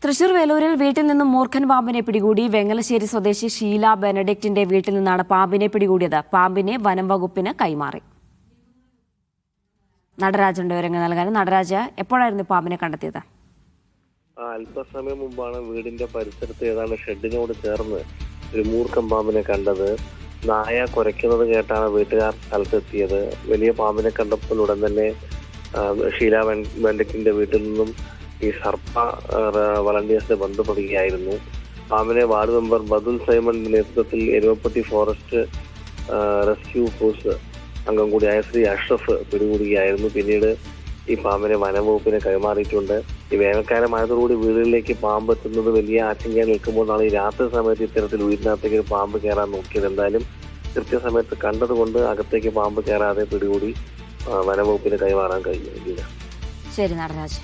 തൃശൂർ വേലൂരിൽ വീട്ടിൽ നിന്നും മൂർഖൻ പാമ്പിനെ പിടികൂടി. വെങ്ങലശ്ശേരി സ്വദേശി ഷീല ബെനഡിക്റ്റിന്റെ വീട്ടിൽ നിന്നാണ് പാമ്പിനെ പിടികൂടിയത്. പാമ്പിനെ വനം വകുപ്പിന് കൈമാറി. നടരാജന്റെ വിവരങ്ങൾ നൽകാൻ. നടരാജ്, എപ്പോഴായിരുന്നു പാമ്പിനെ കണ്ടെത്തിയത്? അല്പസമയം മുമ്പാണ് വീടിന്റെ പരിസരത്ത് ഏതാണ്ട് ഷെഡിനോട് ചേർന്ന് ഒരു മൂർഖൻ പാമ്പിനെ കണ്ടത്. നായ കുരയ്ക്കുന്നത് കേട്ടാണ് വീട്ടുകാർ സ്ഥലത്തെത്തിയത്. വലിയ പാമ്പിനെ കണ്ടപ്പോൾ ഉടൻ തന്നെ ഷീല ബെനഡിക്റ്റിന്റെ വീട്ടിൽ നിന്നും ഈ സർപ്പ വളണ്ടിയേഴ്സിനെ ബന്ധപ്പെടുകയായിരുന്നു. പാമ്പിനെ വാർഡ് മെമ്പർ ബദുൽ സൈമന്റെ നേതൃത്വത്തിൽ എരുവപ്പട്ടി ഫോറസ്റ്റ് റെസ്ക്യൂ ഫോഴ്സ് അംഗം കൂടിയായ ശ്രീ അഷ്റഫ് പിടികൂടുകയായിരുന്നു. പിന്നീട് ഈ പാമ്പിനെ വനംവകുപ്പിനെ കൈമാറിയിട്ടുണ്ട്. ഈ വേനൽക്കാലമായതോടുകൂടി വീടുകളിലേക്ക് പാമ്പ് എത്തുന്നത് വലിയ ആശങ്കയായി നിൽക്കുമ്പോഴാണ് ഈ രാത്രി സമയത്ത് ഇത്തരത്തിൽ വീടിനകത്തേക്ക് ഒരു പാമ്പ് കയറാൻ നോക്കിയത്. എന്തായാലും കൃത്യസമയത്ത് കണ്ടതുകൊണ്ട് അകത്തേക്ക് പാമ്പ് കയറാതെ പിടികൂടി വനംവകുപ്പിന് കൈമാറാൻ കഴിഞ്ഞു. ശരി നടരാജ്.